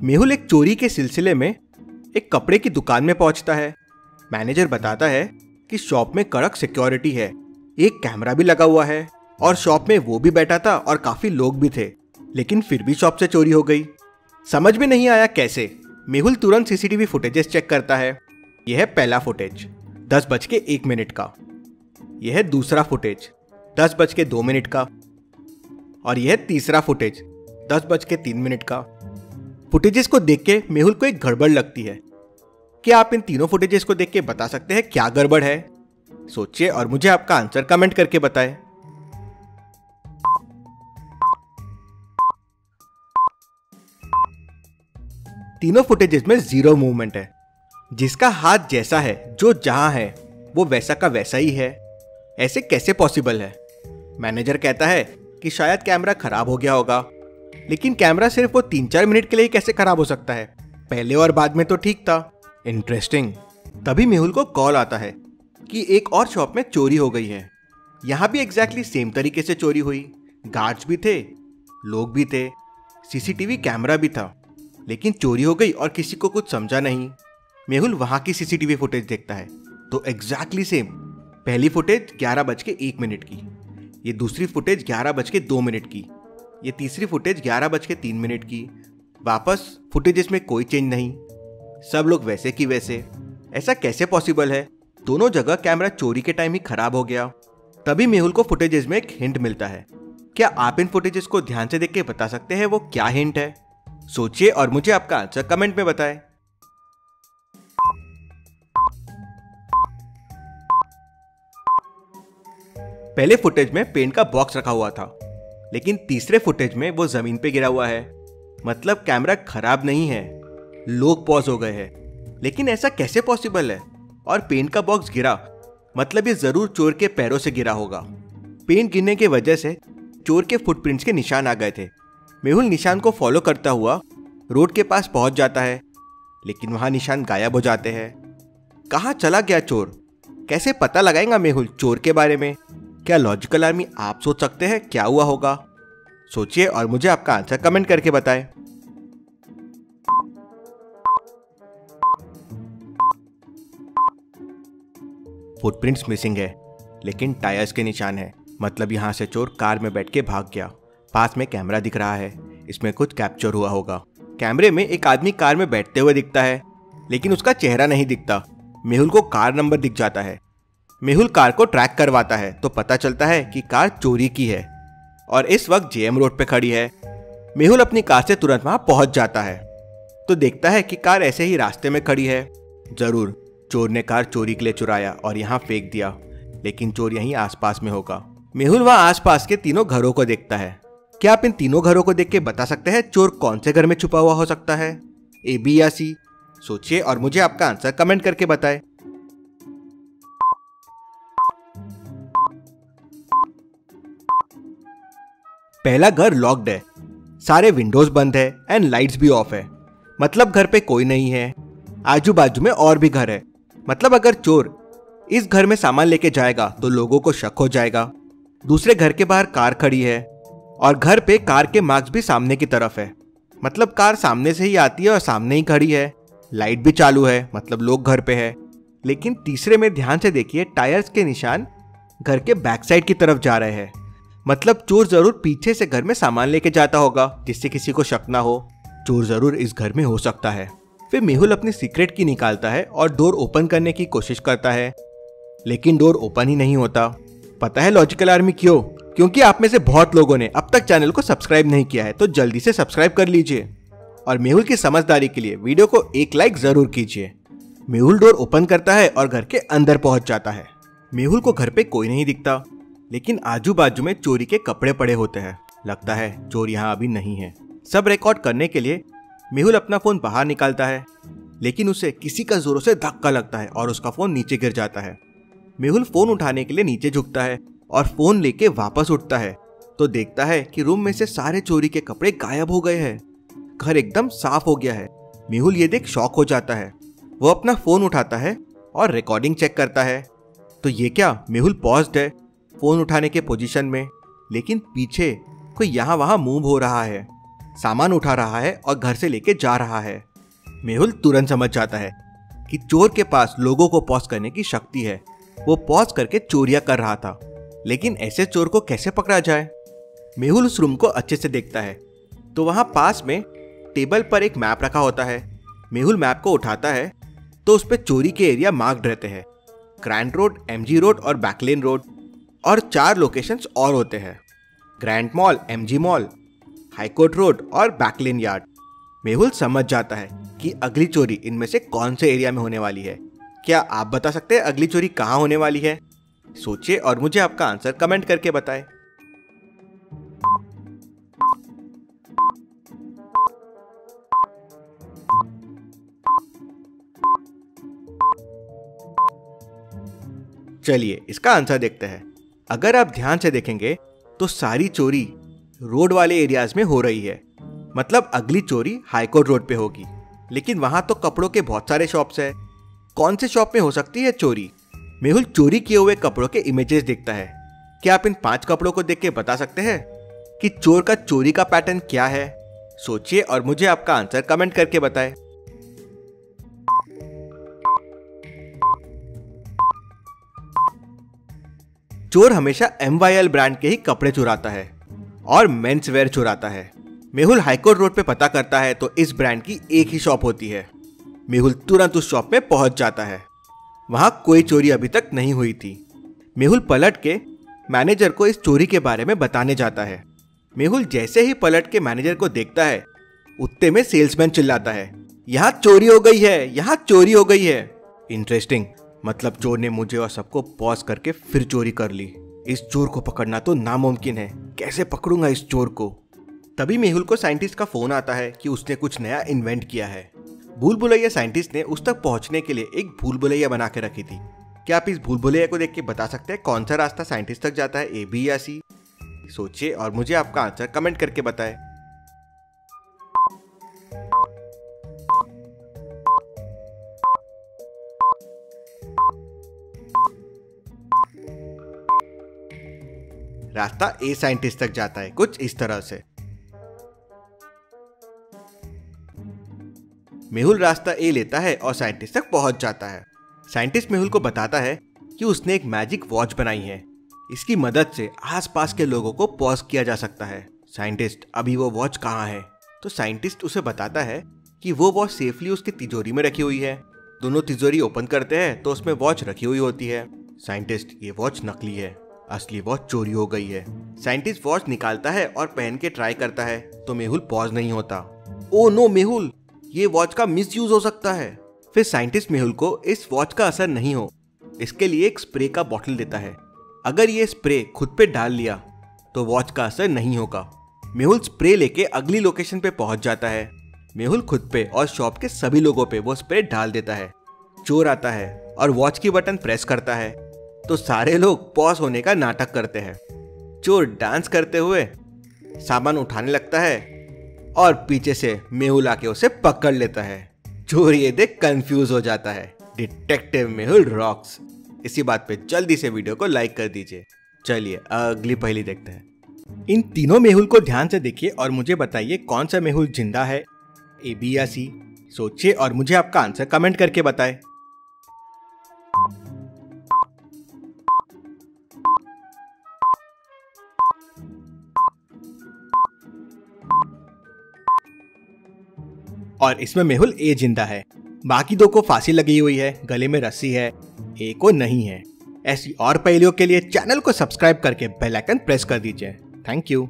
मेहुल एक चोरी के सिलसिले में एक कपड़े की दुकान में पहुंचता है। मैनेजर बताता है कि शॉप में कड़क सिक्योरिटी है, एक कैमरा भी लगा हुआ है और शॉप में वो भी बैठा था और काफी लोग भी थे, लेकिन फिर भी शॉप से चोरी हो गई। समझ में नहीं आया कैसे। मेहुल तुरंत सीसीटीवी फुटेजेस चेक करता है। यह है पहला फुटेज 10:01 का, यह है दूसरा फुटेज 10:02 का और यह है तीसरा फुटेज 10:03 का। फुटेजेस को देख के मेहुल को एक गड़बड़ लगती है। क्या आप इन तीनों फुटेजेस को देख के बता सकते हैं क्या गड़बड़ है? सोचिए और मुझे आपका आंसर कमेंट करके बताएं। तीनों फुटेजेस में जीरो मूवमेंट है। जिसका हाथ जैसा है, जो जहां है वो वैसा का वैसा ही है। ऐसे कैसे पॉसिबल है? मैनेजर कहता है कि शायद कैमरा खराब हो गया होगा, लेकिन कैमरा सिर्फ वो 3-4 मिनट के लिए कैसे खराब हो सकता है? पहले और बाद में तो ठीक था। इंटरेस्टिंग। तभी मेहुल को कॉल आता है कि एक और शॉप में चोरी हो गई है। यहाँ भी एग्जैक्टली सेम तरीके से चोरी हुई। गार्ड्स भी थे, लोग भी थे, सीसीटीवी कैमरा भी था, लेकिन चोरी हो गई और किसी को कुछ समझा नहीं। मेहुल वहां की सीसीटीवी फुटेज देखता है तो एग्जैक्टली सेम। पहली फुटेज 11:01 की, ये दूसरी फुटेज 11:02 की, ये तीसरी फुटेज 11:03 की। वापस फुटेजेस में कोई चेंज नहीं, सब लोग वैसे की वैसे। ऐसा कैसे पॉसिबल है? दोनों जगह कैमरा चोरी के टाइम ही खराब हो गया। तभी मेहुल को फुटेजेस में एक हिंट मिलता है। क्या आप इन फुटेजेस को ध्यान से देख के बता सकते हैं वो क्या हिंट है? सोचिए और मुझे आपका आंसर कमेंट में बताएं। पहले फुटेज में पेंट का बॉक्स रखा हुआ था, लेकिन तीसरे फुटेज में वो जमीन पे गिरा हुआ है। मतलब कैमरा खराब नहीं है, लोग पॉज हो गए हैं। लेकिन ऐसा कैसे पॉसिबल है? और पेंट का बॉक्स गिरा मतलब ये जरूर चोर के पैरों से गिरा होगा। पेंट गिरने की वजह से चोर के फुटप्रिंट्स के निशान आ गए थे। मेहुल निशान को फॉलो करता हुआ रोड के पास पहुंच जाता है, लेकिन वहां निशान गायब हो जाते हैं। कहां चला गया चोर? कैसे पता लगाएगा मेहुल चोर के बारे में? क्या लॉजिकल आर्मी आप सोच सकते हैं क्या हुआ होगा? सोचिए और मुझे आपका आंसर कमेंट करके बताएं। फुटप्रिंट्स मिसिंग है, लेकिन टायर्स के निशान है। मतलब यहां से चोर कार में बैठ के भाग गया। पास में कैमरा दिख रहा है, इसमें कुछ कैप्चर हुआ होगा। कैमरे में एक आदमी कार में बैठते हुए दिखता है, लेकिन उसका चेहरा नहीं दिखता। मेहुल को कार नंबर दिख जाता है। मेहुल कार को ट्रैक करवाता है तो पता चलता है कि कार चोरी की है और इस वक्त जेएम रोड पे खड़ी है। मेहुल अपनी कार से तुरंत वहां पहुंच जाता है तो देखता है कि कार ऐसे ही रास्ते में खड़ी है। जरूर चोर ने कार चोरी के लिए चुराया और यहाँ फेंक दिया, लेकिन चोर यहीं आसपास में होगा। मेहुल वहां आसपास के तीनों घरों को देखता है। क्या आप इन तीनों घरों को देख के बता सकते हैं चोर कौन से घर में छुपा हुआ हो सकता है? ए, बी या सी? सोचिए और मुझे आपका आंसर कमेंट करके बताएं। पहला घर लॉक्ड है, सारे विंडोज बंद है एंड लाइट्स भी ऑफ है। मतलब घर पे कोई नहीं है। आजू बाजू में और भी घर है। मतलब अगर चोर इस घर में सामान लेके जाएगा तो लोगों को शक हो जाएगा। दूसरे घर के बाहर कार खड़ी है और घर पे कार के मार्क्स भी सामने की तरफ है। मतलब कार सामने से ही आती है और सामने ही खड़ी है। लाइट भी चालू है, मतलब लोग घर पे है। लेकिन तीसरे में ध्यान से देखिए, टायर्स के निशान घर के बैक साइड की तरफ जा रहे हैं। मतलब चोर जरूर पीछे से घर में सामान लेके जाता होगा जिससे किसी को शक ना हो। चोर जरूर इस घर में हो सकता है। फिर मेहुल अपनी सीक्रेट की निकालता है और डोर ओपन करने की कोशिश करता है, लेकिन डोर ओपन ही नहीं होता। पता है लॉजिकल आर्मी क्यों? क्योंकि आप में से बहुत लोगों ने अब तक चैनल को सब्सक्राइब नहीं किया है, तो जल्दी से सब्सक्राइब कर लीजिए और मेहुल की समझदारी के लिए वीडियो को एक लाइक जरूर कीजिए। मेहुल डोर ओपन करता है और घर के अंदर पहुंच जाता है। मेहुल को घर पे कोई नहीं दिखता, लेकिन आजू बाजू में चोरी के कपड़े पड़े होते हैं। लगता है चोर यहाँ अभी नहीं है। सब रिकॉर्ड करने के लिए मेहुल अपना फोन बाहर निकालता है, लेकिन उसे किसी का जोरों से धक्का लगता है और उसका फोन नीचे गिर जाता है। मेहुल फोन उठाने के लिए नीचे झुकता है और फोन लेके वापस उठता है तो देखता है कि रूम में से सारे चोरी के कपड़े गायब हो गए हैं। घर एकदम साफ हो गया है। मेहुल ये देख शॉक हो जाता है। वो अपना फोन उठाता है और रिकॉर्डिंग चेक करता है तो ये क्या, मेहुल पॉज्ड है फोन उठाने के पोजीशन में, लेकिन पीछे कोई यहाँ वहां मूव हो रहा है। सामान उठा रहा है और घर से लेके जा रहा है। मेहुल तुरंत समझ जाता है कि चोर के पास लोगों को पॉज करने की शक्ति है। वो पॉज करके चोरियां कर रहा था, लेकिन ऐसे चोर को कैसे पकड़ा जाए? मेहुल उस रूम को अच्छे से देखता है तो वहां पास में टेबल पर एक मैप रखा होता है। मेहुल मैप को उठाता है तो उस पर चोरी के एरिया मार्क्ड रहते हैं, ग्रैंड रोड, एमजी रोड और बैकलेन रोड, और 4 लोकेशंस और होते हैं, grand mall, MG mall, high court road और बैकलेन यार्ड। मेहुल समझ जाता है कि अगली चोरी इनमें से कौन से एरिया में होने वाली है। क्या आप बता सकते हैं अगली चोरी कहाँ होने वाली है? सोचिए और मुझे आपका आंसर कमेंट करके बताएं। चलिए इसका आंसर देखते हैं। अगर आप ध्यान से देखेंगे तो सारी चोरी रोड वाले एरियाज में हो रही है। मतलब अगली चोरी हाईकोर्ट रोड पे होगी, लेकिन वहां तो कपड़ों के बहुत सारे शॉप्स हैं। कौन से शॉप में हो सकती है चोरी? मेहुल चोरी किए हुए कपड़ों के इमेजेस देखता है। क्या आप इन 5 कपड़ों को देख के बता सकते हैं कि चोर का चोरी का पैटर्न क्या है? सोचिए और मुझे आपका आंसर कमेंट करके बताएं। चोर हमेशा MYL ब्रांड के ही कपड़े चुराता है और मेंस वेयर चुराता है। मेहुल हाईकोर्ट रोड पे पता करता है तो इस ब्रांड की एक ही शॉप होती है। मेहुल तुरंत उस शॉप में पहुंच जाता है। वहां कोई चोरी अभी तक नहीं हुई थी। मेहुल पलट के मैनेजर को इस चोरी के बारे में बताने जाता है। मेहुल जैसे ही पलट के मैनेजर को देखता है, उतने में सेल्समैन चिल्लाता है, यहाँ चोरी हो गई है, यहाँ चोरी हो गई है। इंटरेस्टिंग, मतलब चोर ने मुझे और सबको पॉज करके फिर चोरी कर ली। इस चोर को पकड़ना तो नामुमकिन है। कैसे पकड़ूंगा इस चोर को? तभी मेहुल को साइंटिस्ट का फोन आता है कि उसने कुछ नया इन्वेंट किया है। भूल भुलैया साइंटिस्ट ने उस तक पहुंचने के लिए एक भूल भुलैया बना के रखी थी। क्या आप इस भूल भुलैया को देख के बता सकते हैं कौन सा रास्ता साइंटिस्ट तक जाता है, A, B या C? सोचिए और मुझे आपका आंसर कमेंट करके बताएं। रास्ता A साइंटिस्ट तक जाता है, कुछ इस तरह से। मेहुल रास्ता A लेता है और साइंटिस्ट तक पहुंच जाता है। साइंटिस्ट मेहुल को बताता है कि उसने एक मैजिक वॉच बनाई है। इसकी मदद से आसपास के लोगों को पॉज किया जा सकता है। साइंटिस्ट, अभी वो वॉच कहाँ है? तो साइंटिस्ट उसे बताता है कि वो वॉच सेफली उसकी तिजोरी में रखी हुई है। दोनों तिजोरी ओपन करते हैं तो उसमें वॉच रखी हुई होती है। साइंटिस्ट, ये वॉच नकली है, असली वॉच चोरी हो गई है। साइंटिस्ट वॉच निकालता है और पहन के ट्राई करता है तो मेहुल पॉज नहीं होता। ओ नो मेहुल, ये वॉच का मिसयूज हो सकता है। फिर साइंटिस्ट मेहुल को इस वॉच का असर नहीं हो इसके लिए एक स्प्रे का बॉटल देता है। अगर ये स्प्रे खुद पे डाल लिया तो वॉच का असर नहीं होगा। मेहुल स्प्रे लेके अगली लोकेशन पे पहुंच जाता है। मेहुल खुद पे और शॉप के सभी लोगों पे वो स्प्रे डाल देता है। चोर आता है और वॉच की बटन प्रेस करता है तो सारे लोग पॉज होने का नाटक करते हैं। चोर डांस करते हुए सामान उठाने लगता है और पीछे से मेहुल आके उसे पकड़ लेता है। चोर ये देख कंफ्यूज हो जाता है। Detective Mehul rocks. इसी बात पे जल्दी से वीडियो को लाइक कर दीजिए। चलिए अगली पहेली देखते हैं। इन तीनों मेहुल को ध्यान से देखिए और मुझे बताइए कौन सा मेहुल जिंदा है, A, B या C? सोचिए और मुझे आपका आंसर कमेंट करके बताएं। और इसमें मेहुल A जिंदा है। बाकी 2 को फांसी लगी हुई है, गले में रस्सी है, A को नहीं है। ऐसी और पहेलियों के लिए चैनल को सब्सक्राइब करके बेल आइकन प्रेस कर दीजिए। Thank you.